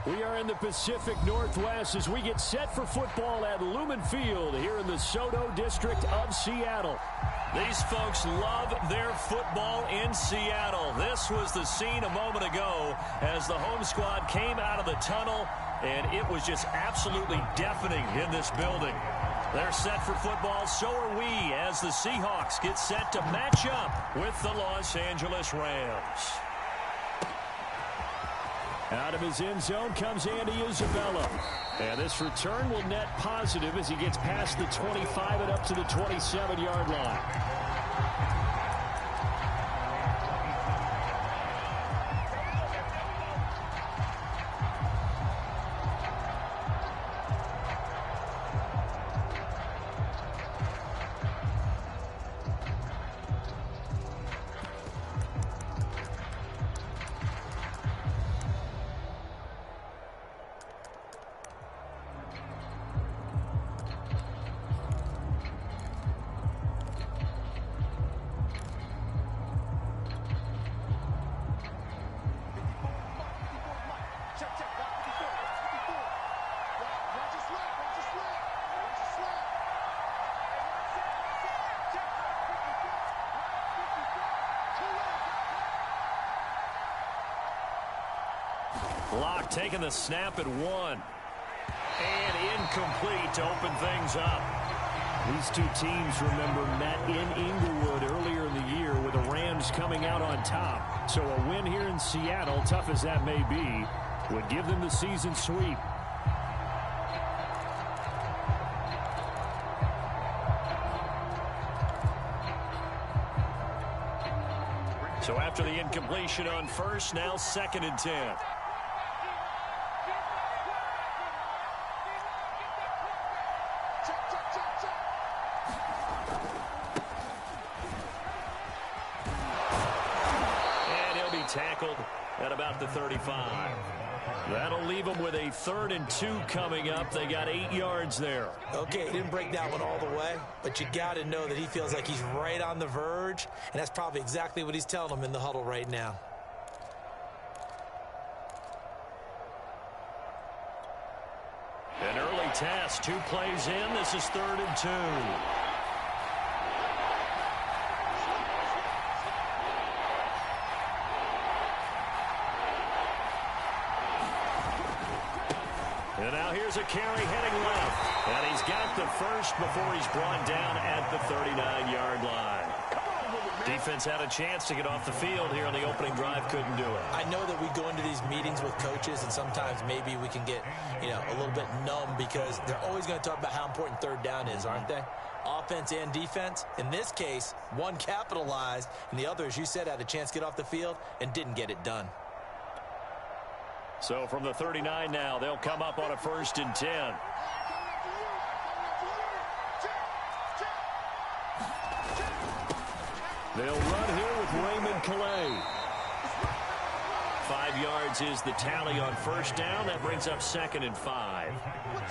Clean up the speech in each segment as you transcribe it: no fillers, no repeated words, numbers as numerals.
We are in the Pacific Northwest as we get set for football at Lumen Field here in the Soto District of Seattle. These folks love their football in Seattle. This was the scene a moment ago as the home squad came out of the tunnel, and it was just absolutely deafening in this building. They're set for football, so are we, as the Seahawks get set to match up with the Los Angeles Rams. Out of his end zone comes Andy Isabella. And this return will net positive as he gets past the 25 and up to the 27-yard line. Locke taking the snap at 1. And incomplete to open things up. These two teams, remember, met in Inglewood earlier in the year with the Rams coming out on top. So a win here in Seattle, tough as that may be, would give them the season sweep. So after the incompletion on first, now 2nd and 10. Tackled at about the 35. That'll leave them with a 3rd and 2 coming up. They got 8 yards there. Okay, he didn't break that one all the way, but you got to know that he feels like he's right on the verge, and that's probably exactly what he's telling them in the huddle right now. An early test, 2 plays in. This is 3rd and 2. And now here's a carry heading left. And he's got the first before he's brought down at the 39-yard line. Defense had a chance to get off the field here on the opening drive, couldn't do it. I know that we go into these meetings with coaches, and sometimes maybe we can get, a little bit numb because they're always going to talk about how important third down is, aren't they? Offense and defense. In this case, one capitalized, and the other, as you said, had a chance to get off the field and didn't get it done. So from the 39 now, they'll come up on a 1st and 10. They'll run here with Raymond Calais. 5 yards is the tally on 1st down. That brings up 2nd and 5.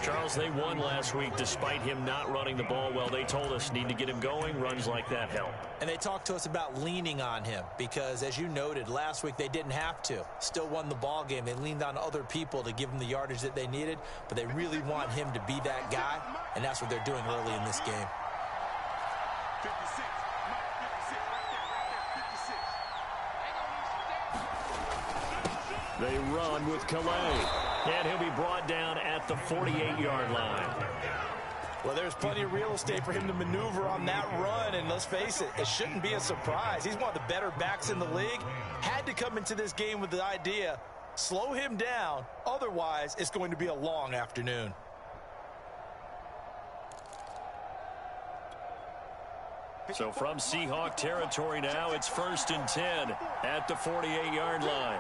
Charles, they won last week despite him not running the ball well. They told us need to get him going. Runs like that help. And they talked to us about leaning on him because, as you noted, last week they didn't have to. Still won the ball game. They leaned on other people to give them the yardage that they needed, but they really want him to be that guy, and that's what they're doing early in this game. 56. They run with Calais, and he'll be brought down at the 48-yard line. Well, there's plenty of real estate for him to maneuver on that run, and let's face it, it shouldn't be a surprise. He's one of the better backs in the league. Had to come into this game with the idea, slow him down, otherwise it's going to be a long afternoon. So from Seahawk territory now, it's 1st and 10 at the 48-yard line.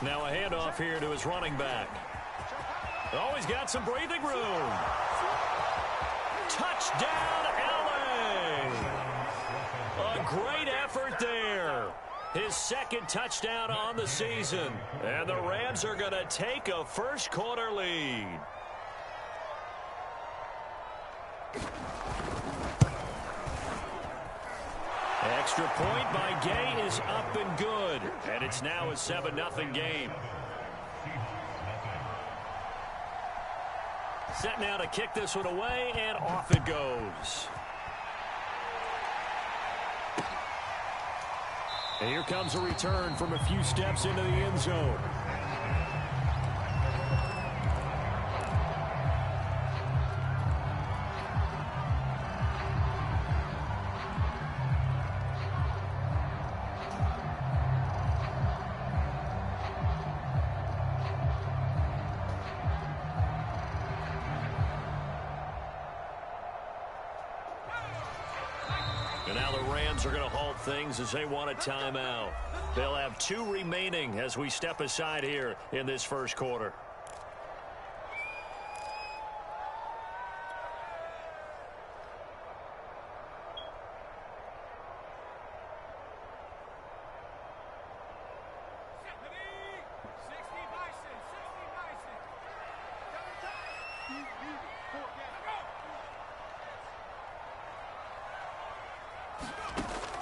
Now a handoff here to his running back. Oh, he's got some breathing room. Touchdown, LA! A great effort there. His 2nd touchdown on the season. And the Rams are going to take a first-quarter lead. Extra point by Gay is up and good. And it's now a 7-0 game. Set now to kick this one away, and off it goes. And here comes a return from a few steps into the end zone. And now the Rams are going to halt things as they want a timeout. They'll have 2 remaining as we step aside here in this first quarter.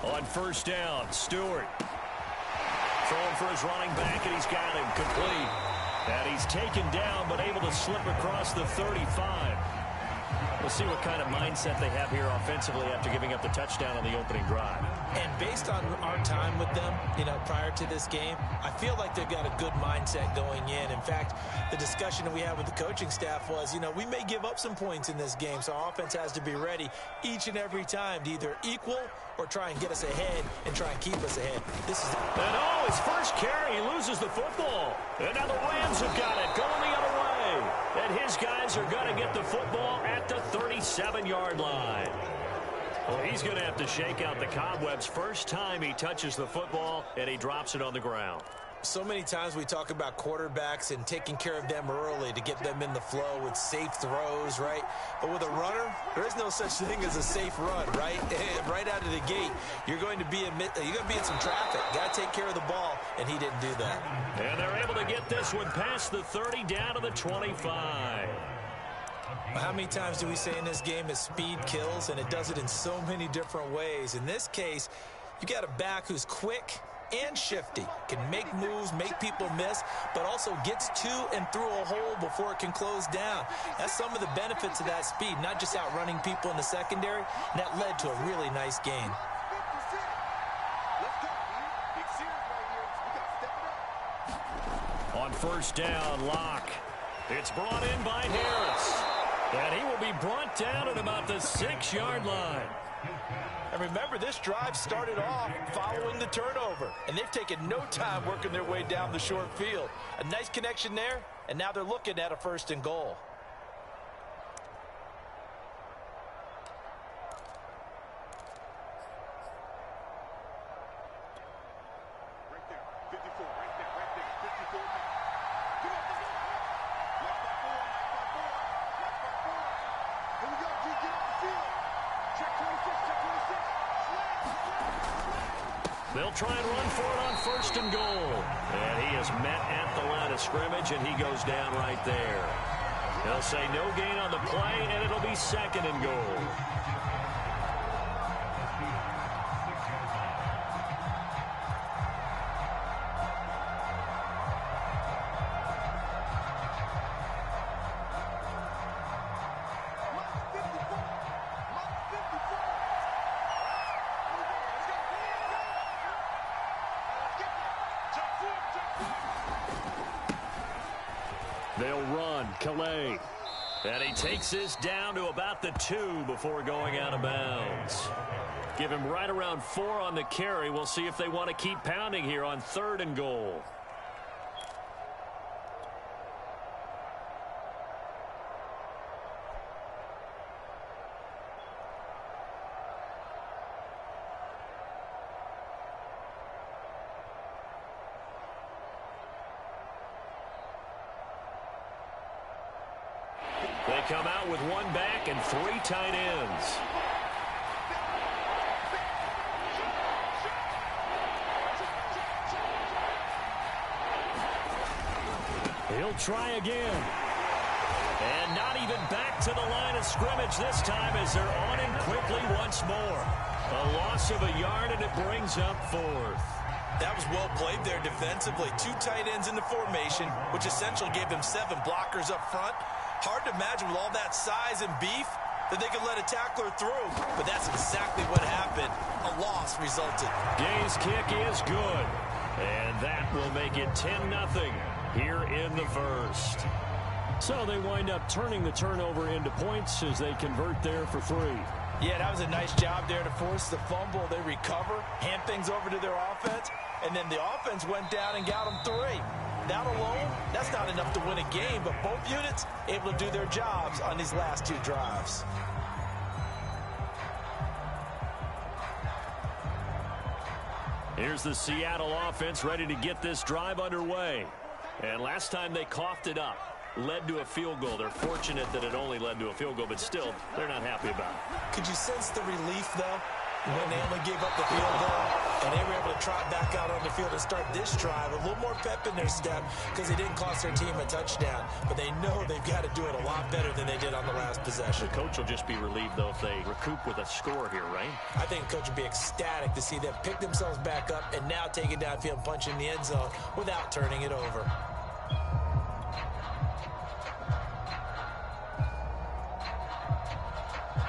On 1st down, Stewart throwing for his running back, and he's got him complete. And he's taken down, but able to slip across the 35. We'll see what kind of mindset they have here offensively after giving up the touchdown on the opening drive. And based on our time with them, prior to this game, I feel like they've got a good mindset going in. In fact, the discussion that we had with the coaching staff was, we may give up some points in this game, so our offense has to be ready each and every time to either equal or try and get us ahead and try and keep us ahead. And his first carry, he loses the football. And now the Rams have got it, going the other way. And his guys are going to get the football at the 37-yard line. Well, he's going to have to shake out the cobwebs first time he touches the football, and he drops it on the ground. So many times we talk about quarterbacks and taking care of them early to get them in the flow with safe throws, right? But with a runner, there is no such thing as a safe run, right? Right out of the gate, you're going to be in some traffic. Got to take care of the ball, and he didn't do that. And they're able to get this one past the 30 down to the 25. How many times do we say in this game is speed kills, and it does it in so many different ways. In this case, you got a back who's quick and shifty, can make moves, make people miss, but also gets to and through a hole before it can close down. That's some of the benefits of that speed, not just outrunning people in the secondary, and that led to a really nice gain. On 1st down, Locke. It's brought in by Harris. And he will be brought down at about the 6-yard line. And remember, this drive started off following the turnover, and they've taken no time working their way down the short field. A nice connection there, and now they're looking at a 1st and goal. They'll try and run for it on 1st and goal. And he is met at the line of scrimmage, and he goes down right there. They'll say no gain on the play, and it'll be 2nd and goal. They'll run. Calais. And he takes this down to about the 2 before going out of bounds. Give him right around 4 on the carry. We'll see if they want to keep pounding here on 3rd and goal. They come out with 1 back and 3 tight ends. He'll try again. And not even back to the line of scrimmage this time as they're on him quickly once more. A loss of a yard, and it brings up 4th. That was well played there defensively. 2 tight ends in the formation, which essentially gave them 7 blockers up front. Hard to imagine with all that size and beef that they could let a tackler through. But that's exactly what happened. A loss resulted. Gay's kick is good. And that will make it 10-0 here in the 1st. So they wind up turning the turnover into points as they convert there for 3. Yeah, that was a nice job there to force the fumble. They recover, hand things over to their offense, and then the offense went down and got them 3. That alone, that's not enough to win a game, but both units able to do their jobs on these last 2 drives. Here's the Seattle offense ready to get this drive underway. And last time they coughed it up, led to a field goal. They're fortunate that it only led to a field goal, but still, they're not happy about it. Could you sense the relief, though, when they only gave up the field goal and they were able to trot back out on the field and start this drive? A little more pep in their step because they didn't cost their team a touchdown, but they know they've got to do it a lot better than they did on the last possession. The coach will just be relieved, though, if they recoup with a score here, right? I think the coach would be ecstatic to see them pick themselves back up and now take it downfield and punch in the end zone without turning it over.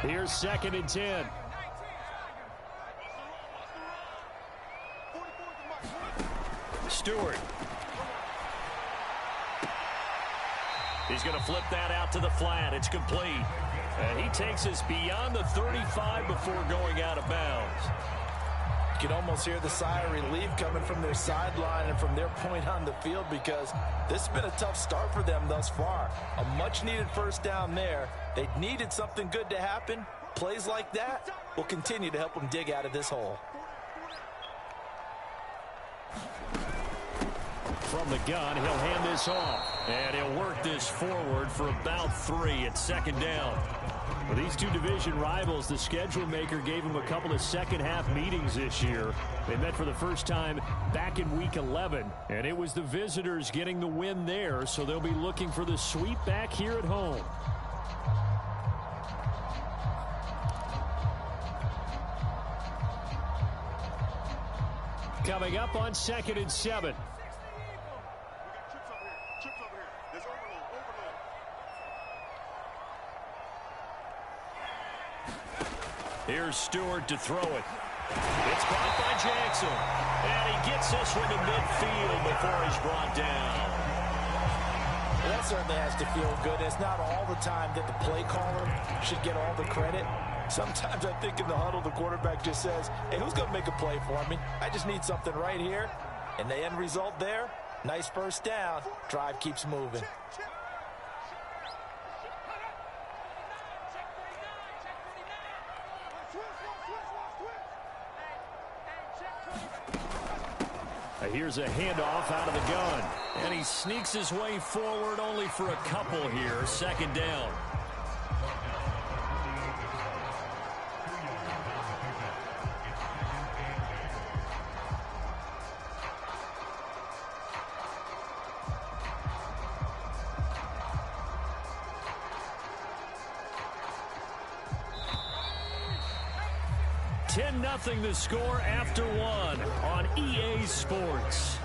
Here's 2nd and 10. Stewart. He's going to flip that out to the flat. It's complete. And he takes us beyond the 35 before going out of bounds. You can almost hear the sigh of relief coming from their sideline and from their point on the field because this has been a tough start for them thus far. A much-needed 1st down there. They needed something good to happen. Plays like that will continue to help them dig out of this hole. From the gun, he'll hand this off. And he'll work this forward for about 3 at 2nd down. For these 2 division rivals, the schedule maker gave them a couple of second-half meetings this year. They met for the first time back in Week 11, and it was the visitors getting the win there, so they'll be looking for the sweep back here at home. Coming up on 2nd and 7. Here's Stewart to throw it. It's caught by Jackson. And he gets this one to midfield before he's brought down. Well, that certainly has to feel good. It's not all the time that the play caller should get all the credit. Sometimes I think in the huddle, the quarterback just says, hey, who's going to make a play for me? I just need something right here. And the end result there, nice first down. Drive keeps moving. Here's a handoff out of the gun. And he sneaks his way forward only for a couple here. Second down. Nothing the score after one on EA Sports.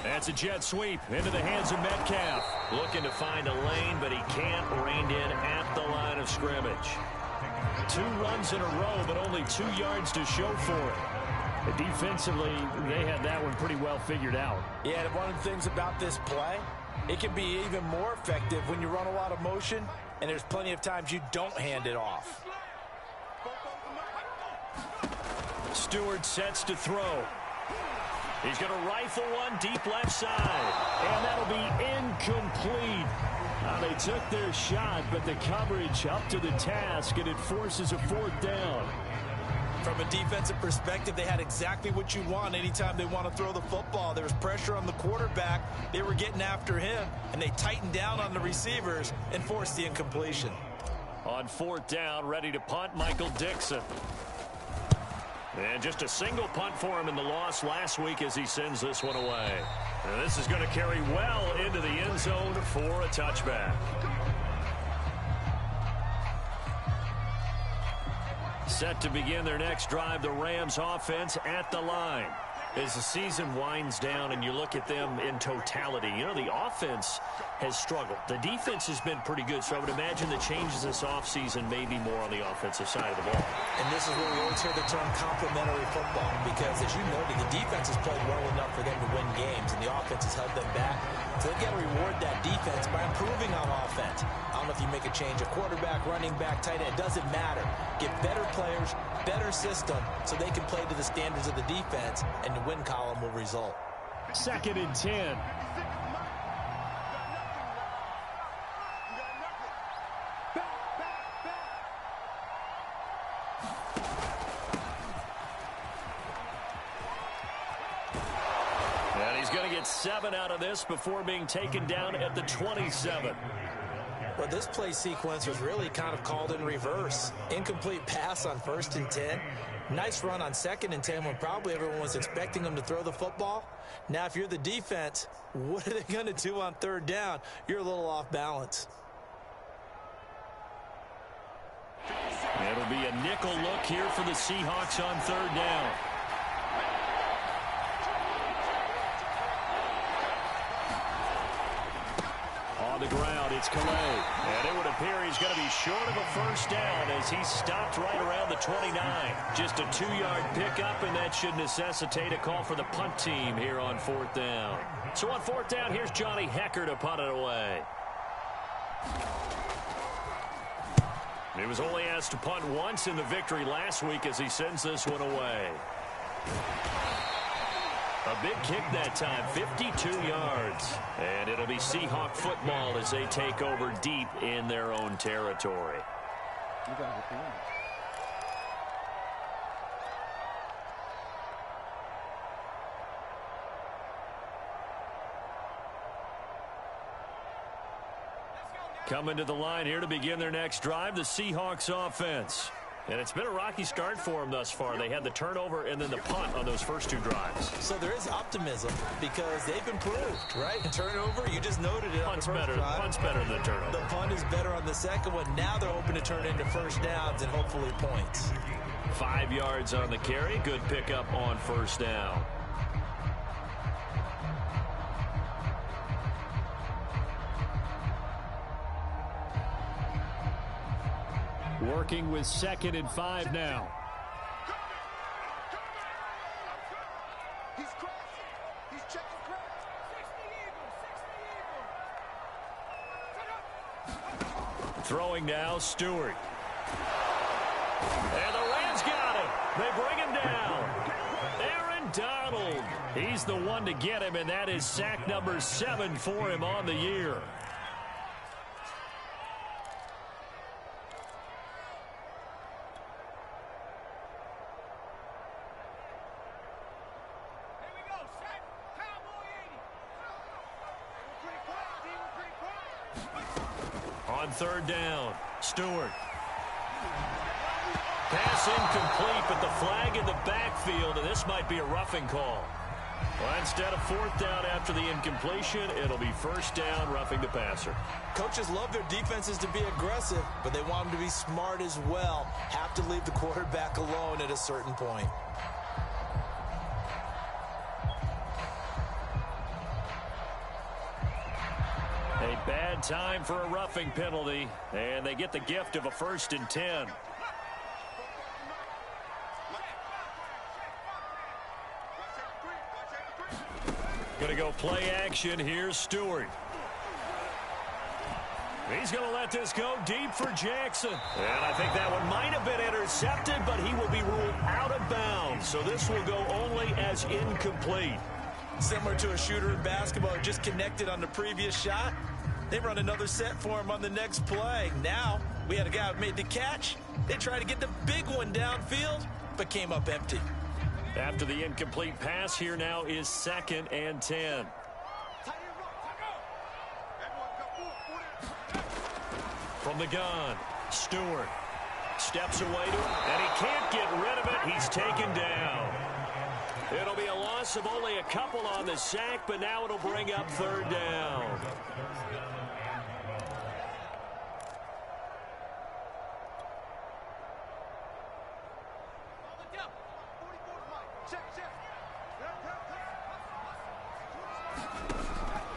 That's a jet sweep into the hands of Metcalf. Looking to find a lane, but he can't. Reined in at the line of scrimmage. 2 runs in a row, but only 2 yards to show for it. Defensively, they had that one pretty well figured out. Yeah, one of the things about this play, it can be even more effective when you run a lot of motion, and there's plenty of times you don't hand it off. Stewart sets to throw. He's going to rifle one deep left side. And that'll be incomplete. They took their shot, but the coverage up to the task, and it forces a 4th down. From a defensive perspective, they had exactly what you want anytime they want to throw the football. There was pressure on the quarterback. They were getting after him, and they tightened down on the receivers and forced the incompletion. On 4th down, ready to punt, Michael Dixon. And just a single punt for him in the loss last week as he sends this one away. And this is going to carry well into the end zone for a touchback. Set to begin their next drive, the Rams offense at the line. As the season winds down and you look at them in totality, you know, the offense has struggled. The defense has been pretty good, so I would imagine the changes this offseason may be more on the offensive side of the ball. And this is where we always hear the term complementary football, because as you noted, the defense has played well enough for them to win games, and the offense has held them back. So they've got to reward that defense by improving on offense. I don't know if you make a change, a quarterback, running back, tight end, it doesn't matter. Get better players, better system, so they can play to the standards of the defense, and the win column will result. 2nd and 10. And he's going to get 7 out of this before being taken down at the 27. Well, this play sequence was really kind of called in reverse. Incomplete pass on 1st and 10. Nice run on 2nd and 10 when probably everyone was expecting them to throw the football. Now, if you're the defense, what are they going to do on 3rd down? You're a little off balance. It'll be a nickel look here for the Seahawks on 3rd down. On the ground, it's Calais. And it would appear he's going to be short of a 1st down as he stopped right around the 29. Just a 2-yard pickup, and that should necessitate a call for the punt team here on 4th down. So on 4th down, here's Johnny Hecker to punt it away. He was only asked to punt once in the victory last week as he sends this one away. A big kick that time, 52 yards. And it'll be Seahawk football as they take over deep in their own territory. Coming to the line here to begin their next drive, the Seahawks offense. And it's been a rocky start for them thus far. They had the turnover and then the punt on those first 2 drives. So there is optimism because they've improved, right? Turnover, you just noted it. Punt's better than the turnover. The punt is better on the second one. Now they're hoping to turn into first downs and hopefully points. 5 yards on the carry. Good pickup on first down. Working with 2nd and 5 now. He's crossing. He's checking cross. 60 Eagles. Throwing now, Stewart. And the Rams got him. They bring him down. Aaron Donald. He's the one to get him, and that is sack number 7 for him on the year. On 3rd down, Stewart. Pass incomplete, but the flag in the backfield, and this might be a roughing call. Well, instead of 4th down after the incompletion, it'll be 1st down, roughing the passer. Coaches love their defenses to be aggressive, but they want them to be smart as well. Have to leave the quarterback alone at a certain point. A bad time for a roughing penalty, and they get the gift of a 1st and 10. Going to go play action. Here's Stewart. He's going to let this go deep for Jackson. And I think that one might have been intercepted, but he will be ruled out of bounds. So this will go only as incomplete. Similar to a shooter in basketball who just connected on the previous shot. They run another set for him on the next play. Now, we had a guy who made the catch. They tried to get the big one downfield, but came up empty. After the incomplete pass, here now is 2nd and 10. From the gun, Stewart steps away to him, and he can't get rid of it. He's taken down. It'll be a loss of only a couple on the sack, but now it'll bring up 3rd down.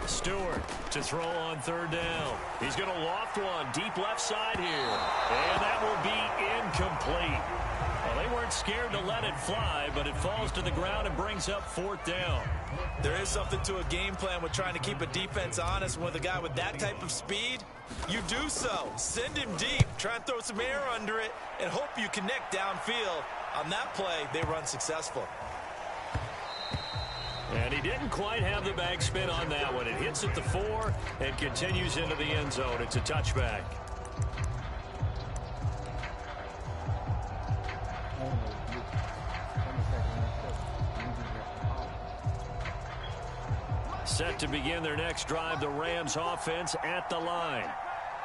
Stewart to throw on 3rd down. He's going to loft one deep left side here. And that will be incomplete. Well, they weren't scared to let it fly, but it falls to the ground and brings up 4th down. There is something to a game plan with trying to keep a defense honest. With a guy with that type of speed, you do so. Send him deep. Try and throw some air under it and hope you connect downfield. On that play, they run successful. And he didn't quite have the backspin on that one. It hits at the 4 and continues into the end zone. It's a touchback. Set to begin their next drive, the Rams offense at the line.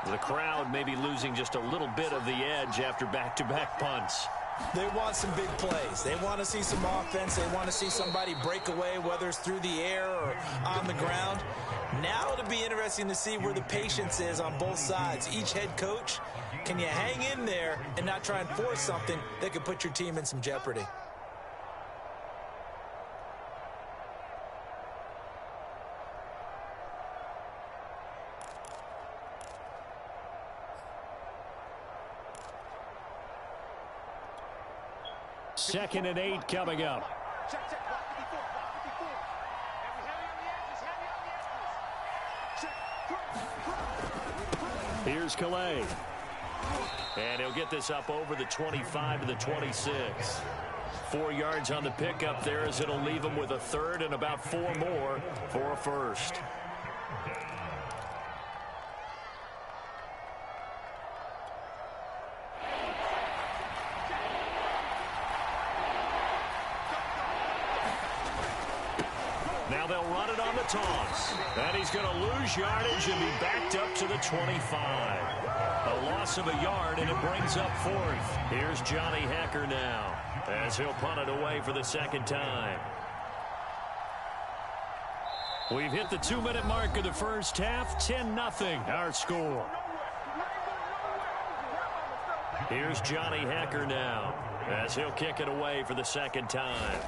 The crowd may be losing just a little bit of the edge after back-to-back punts. They want some big plays. They want to see some offense. They want to see somebody break away, whether it's through the air or on the ground. Now it'll be interesting to see where the patience is on both sides. Each head coach, can you hang in there and not try and force something that could put your team in some jeopardy? Second and 8 coming up. Here's Calais. And he'll get this up over the 25 to the 26. 4 yards on the pickup there as it'll leave him with a 3rd and about 4 more for a 1st. Now they'll run it on the toss. And he's going to lose yardage and be backed up to the 25. A loss of a yard, and it brings up fourth. Here's Johnny Hecker now as he'll punt it away for the second time. We've hit the 2-minute mark of the first half. 10-0 our score. Here's Johnny Hecker now as he'll kick it away for the second time.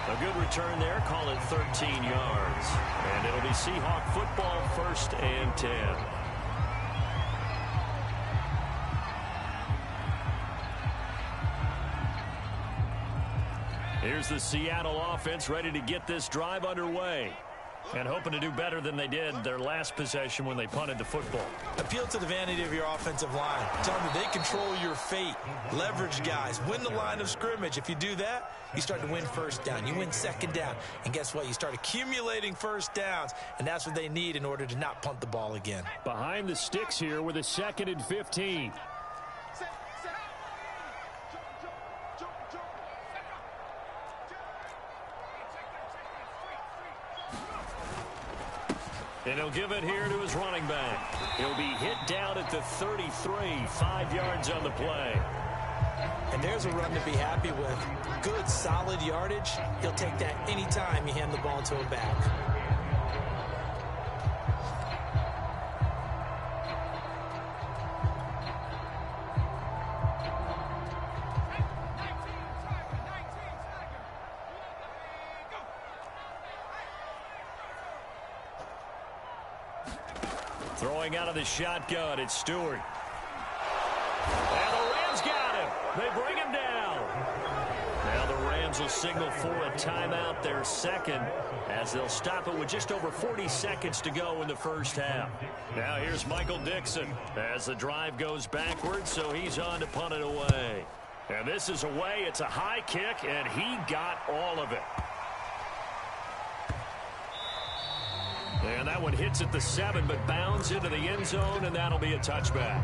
A good return there. Call it 13 yards. And it'll be Seahawk football, 1st and 10. Here's the Seattle offense ready to get this drive underway and hoping to do better than they did their last possession when they punted the football. Appeal to the vanity of your offensive line. Tell them that they control your fate. Leverage guys. Win the line of scrimmage. If you do that, you start to win first down. You win second down. And guess what? You start accumulating first downs. And that's what they need in order to not punt the ball again. Behind the sticks here with a 2nd and 15. And he'll give it here to his running back. He'll be hit down at the 33, 5 yards on the play. And there's a run to be happy with. Good, solid yardage. He'll take that anytime you hand the ball to a back. Throwing out of the shotgun, it's Stewart. And the Rams got him. They bring him down. Now the Rams will signal for a timeout, their second, as they'll stop it with just over 40 seconds to go in the first half. Now here's Michael Dixon as the drive goes backwards, so he's on to punt it away. And this is away. It's a high kick, and he got all of it. And that one hits at the 7, but bounds into the end zone, and that'll be a touchback.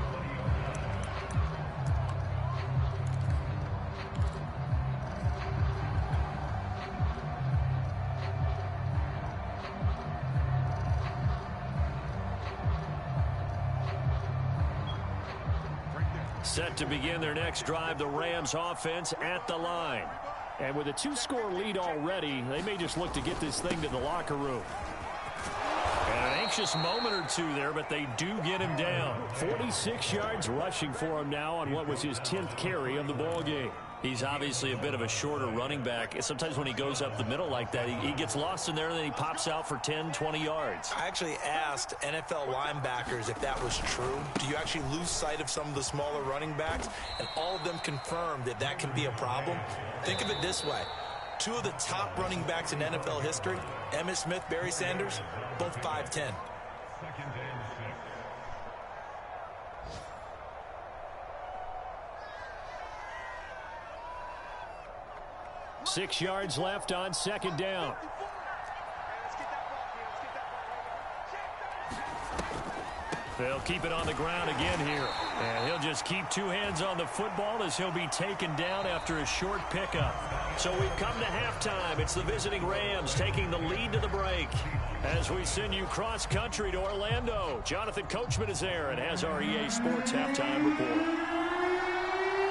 Set to begin their next drive, the Rams offense at the line. And with a 2-score lead already, they may just look to get this thing to the locker room. And an anxious moment or two there, but they do get him down. 46 yards rushing for him now on what was his 10th carry of the ball game. He's obviously a bit of a shorter running back. Sometimes when he goes up the middle like that, he gets lost in there, and then he pops out for 10, 20 yards. I actually asked NFL linebackers if that was true. Do you actually lose sight of some of the smaller running backs? And all of them confirmed that that can be a problem. Think of it this way. 2 of the top running backs in NFL history, Emmitt Smith, Barry Sanders, both 5'10". 6 yards left on second down. They'll keep it on the ground again here. And he'll just keep 2 hands on the football as he'll be taken down after a short pickup. So we've come to halftime. It's the visiting Rams taking the lead to the break. As we send you cross-country to Orlando, Jonathan Coachman is there and has our EA Sports halftime report.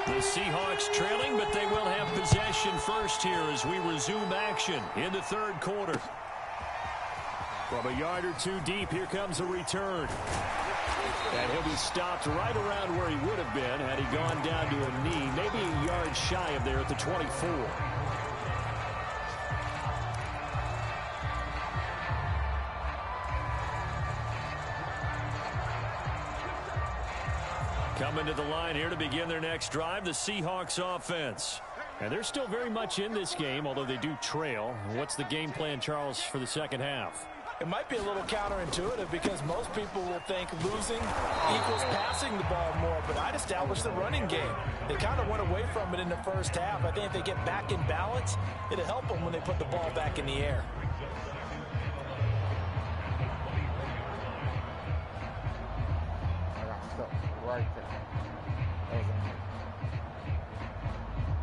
The Seahawks trailing, but they will have possession first here as we resume action in the third quarter. From a yard or 2 deep, here comes the return. And he'll be stopped right around where he would have been had he gone down to a knee, maybe a yard shy of there at the 24. Coming to the line here to begin their next drive, the Seahawks offense. And they're still very much in this game, although they do trail. What's the game plan, Charles, for the second half? It might be a little counterintuitive because most people will think losing equals passing the ball more, but I'd establish the running game. They kind of went away from it in the first half. I think if they get back in balance, it'll help them when they put the ball back in the air. up right there.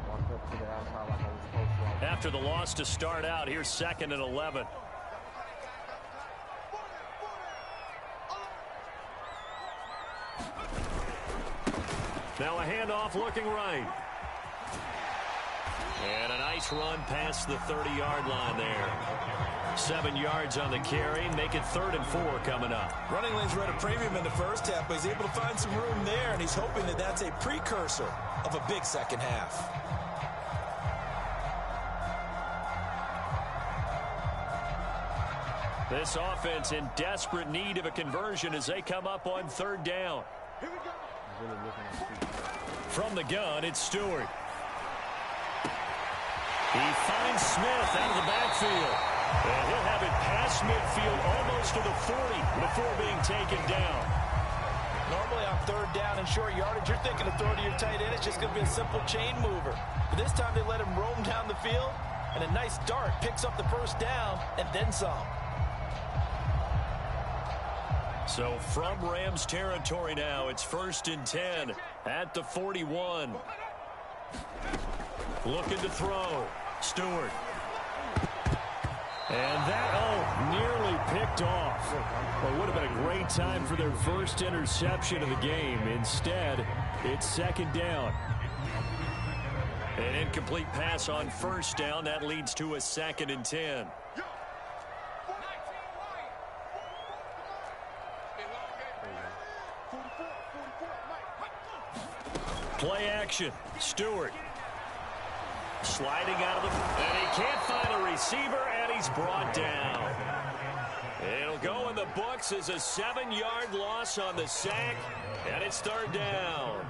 Walked up to the outside like I was supposed to. After the loss to start out, here's 2nd and 11. Now a handoff looking right. And a nice run past the 30-yard line there. 7 yards on the carry. Make it 3rd and 4 coming up. Running lanes were at a premium in the first half, but he's able to find some room there, and he's hoping that that's a precursor of a big second half. This offense in desperate need of a conversion as they come up on 3rd down. From the gun, it's Stewart. He finds Smith out of the backfield. And he'll have it past midfield almost to the 40 before being taken down. Normally on 3rd down and short yardage, you're thinking of throwing to your tight end. It's just going to be a simple chain mover. But this time they let him roam down the field, and a nice dart picks up the 1st down and then some. So from Rams territory now, it's 1st and 10 at the 41. Looking to throw. Stewart. And that, nearly picked off. Well, it would have been a great time for their first interception of the game. Instead, it's 2nd down. An incomplete pass on 1st down. That leads to a 2nd and 10. Play action. Stewart. Sliding out of the... And he can't find a receiver, and he's brought down. It'll go in the books as a 7-yard loss on the sack, and it's 3rd down.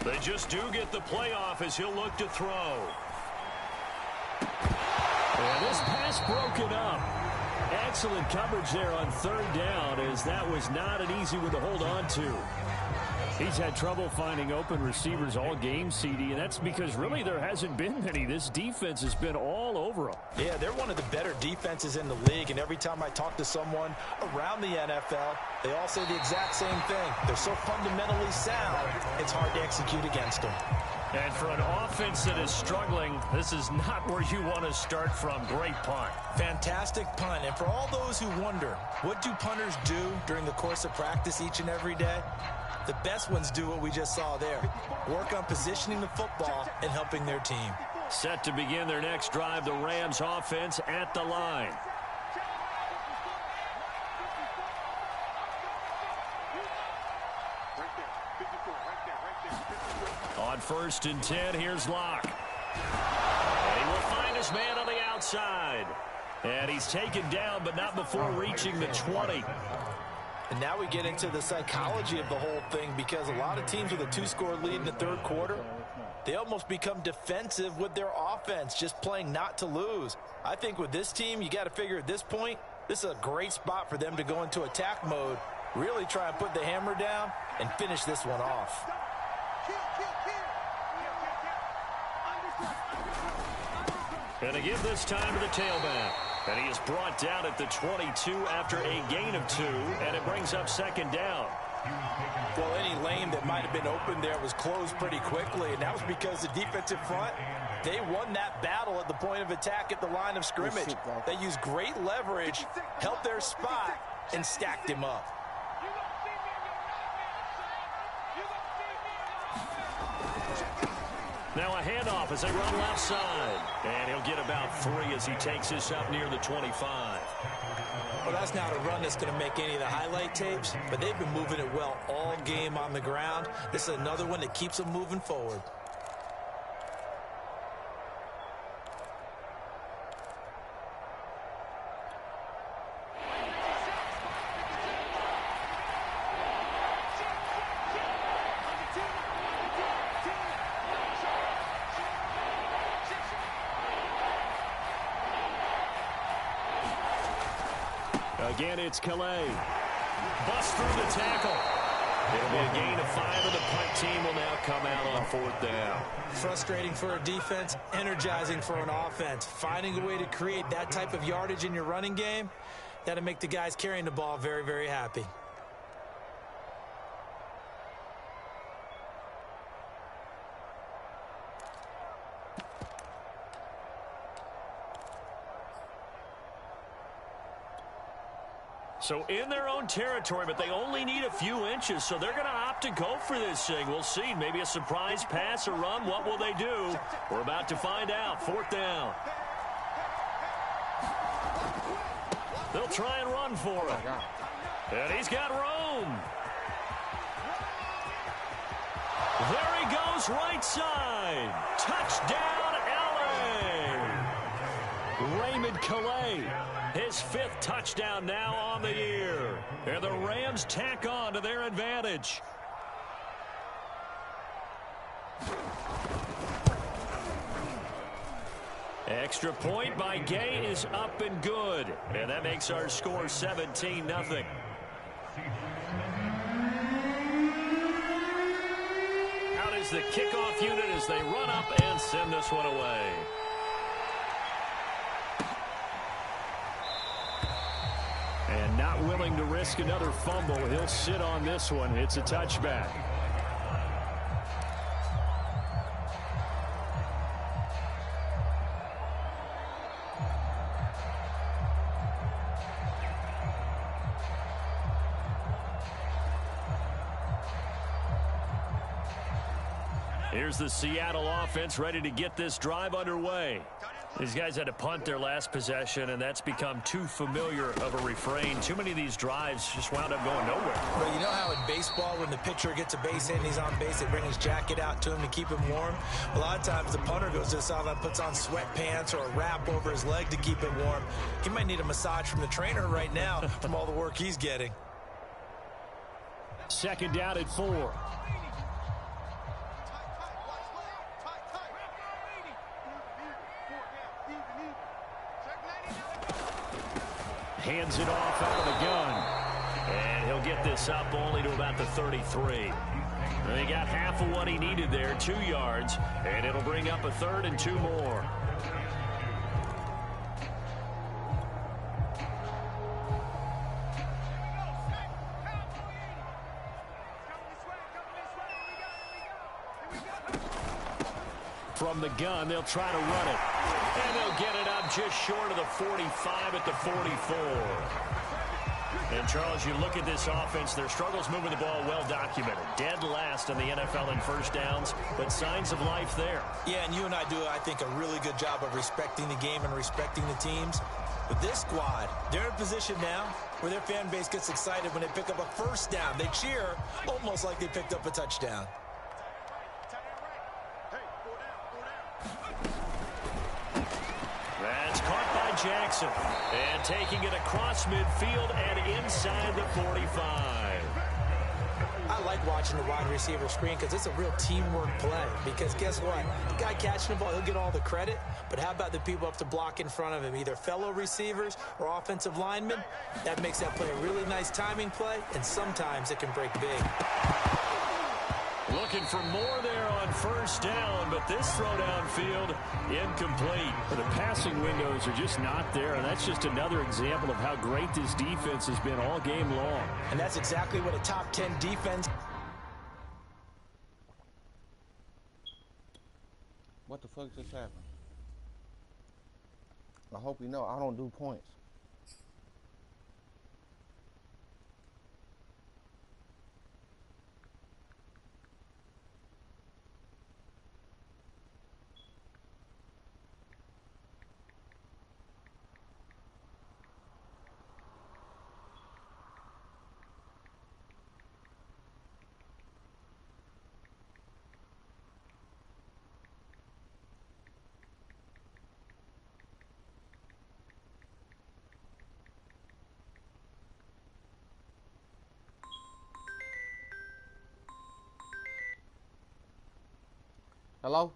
They just do get the playoff as he'll look to throw. And this pass broken up. Excellent coverage there on 3rd down, as that was not an easy one to hold on to. He's had trouble finding open receivers all game, CD, and that's because really there hasn't been many. This defense has been all over them. Yeah, they're one of the better defenses in the league, and every time I talk to someone around the NFL, they all say the exact same thing. They're so fundamentally sound, it's hard to execute against them. And for an offense that is struggling, this is not where you want to start from. Great punt. Fantastic punt. And for all those who wonder, what do punters do during the course of practice each and every day? The best ones do what we just saw there. Work on positioning the football and helping their team. Set to begin their next drive, the Rams offense at the line. On 1st and 10, here's Locke. And he will find his man on the outside. And he's taken down, but not before reaching the 20. And now we get into the psychology of the whole thing, because a lot of teams with a 2-score lead in the 3rd quarter, they almost become defensive with their offense, just playing not to lose. I think with this team, you got to figure at this point, this is a great spot for them to go into attack mode, really try and put the hammer down and finish this one off. And to give this time to the tailback. And he is brought down at the 22 after a gain of 2, and it brings up 2nd down. Well, any lane that might have been open there was closed pretty quickly, and that was because the defensive front, they won that battle at the point of attack at the line of scrimmage. They used great leverage, held their spot, and stacked him up. Now a handoff as they run left side. And he'll get about 3 as he takes this up near the 25. Well, that's not a run that's going to make any of the highlight tapes, but they've been moving it well all game on the ground. This is another one that keeps them moving forward. Again, it's Calais. Bust through the tackle. It'll be a gain of 5, and the punt team will now come out on 4th down. Frustrating for a defense, energizing for an offense. Finding a way to create that type of yardage in your running game, that'll make the guys carrying the ball very, very happy. So in their own territory, but they only need a few inches, so they're going to opt to go for this thing. We'll see. Maybe a surprise pass or run. What will they do? We're about to find out. 4th down. They'll try and run for him. And he's got room. There he goes, right side. Touchdown, LA. Raymond Calais. His 5th touchdown now on the year. And the Rams tack on to their advantage. Extra point by Gay is up and good. And that makes our score 17-0. Out is the kickoff unit as they run up and send this one away. And not willing to risk another fumble. He'll sit on this one. It's a touchback. Here's the Seattle offense ready to get this drive underway. These guys had to punt their last possession, and that's become too familiar of a refrain. Too many of these drives just wound up going nowhere. Well, you know how in baseball, when the pitcher gets a base hit and he's on base, they bring his jacket out to him to keep him warm? A lot of times the punter goes to the sideline, puts on sweatpants or a wrap over his leg to keep him warm. He might need a massage from the trainer right now from all the work he's getting. 2nd down at 4. Hands it off out of the gun. And he'll get this up only to about the 33. And he got half of what he needed there, 2 yards. And it'll bring up a 3rd and 2 more. From the gun, they'll try to run it. And they'll get it up just short of the 45 at the 44. And, Charles, you look at this offense, their struggles moving the ball well documented. Dead last in the NFL in first downs, but signs of life there. Yeah, and you and I do, I think, a really good job of respecting the game and respecting the teams. But this squad, they're in a position now where their fan base gets excited when they pick up a first down. They cheer almost like they picked up a touchdown. That's caught by Jackson. And taking it across midfield and inside the 45. I like watching the wide receiver screen because it's a real teamwork play. Because guess what? The guy catching the ball, he'll get all the credit. But how about the people up to block in front of him, either fellow receivers or offensive linemen? That makes that play a really nice timing play, and sometimes it can break big. Looking for more there on first down, but this throw downfield incomplete. The passing windows are just not there, and that's just another example of how great this defense has been all game long. And that's exactly what a top 10 defense. What the fuck just happened? I hope you know I don't do points. Hello?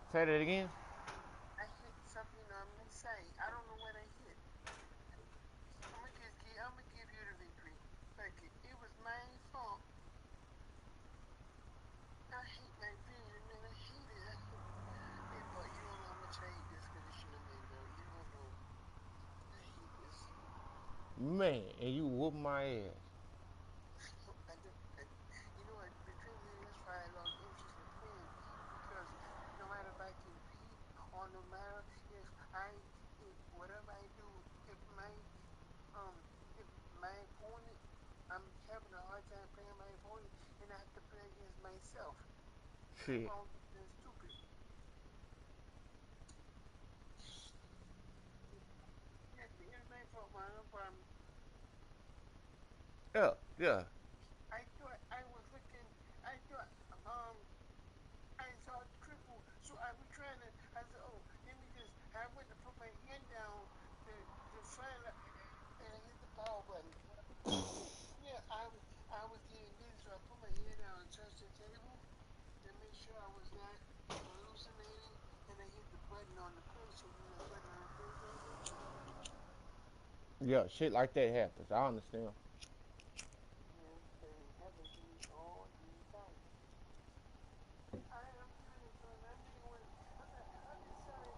Say that again. I hit something on the side. I don't know what I hit. I'm gonna give you the victory. Fuck it. It was my fault. I hate my vision, man. I hate it. Hey, boy, you don't know how much I hate this condition I'm in, though. You don't know. I hate this. Man, and you whoop my ass. You know what? Between me, that's why I lost interest in playing because no matter if I compete or no matter if whatever I do, if my um if my opponent, I'm having a hard time playing my opponent, and I have to play against myself. Shit. All that's stupid. It's my fault, man. No problem. Yeah, yeah. I thought I was looking. I thought I saw it cripple, so I was trying to. I said, "Oh, let me just." I went to put my hand down to find out, and I hit the power button. Yeah, I was getting dizzy, so I put my hand down and touched the table to make sure I was not hallucinating, and I hit the button on the pencil. You know, the button on the pencil. Yeah, shit like that happens. I understand. Yeah, it happens to me all the time. I am serious, man. I really want. I'm just sorry.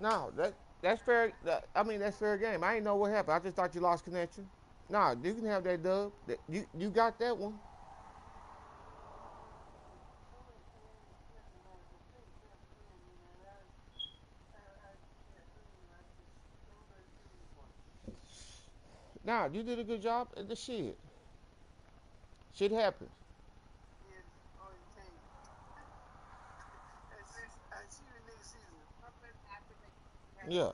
No, that's fair. I mean, that's fair game. I ain't know what happened. I just thought you lost connection. Nah, you can have that dub. You got that one. Nah, you did a good job at the shit. Shit happens. Yes, all the time. I see you next season. Yeah.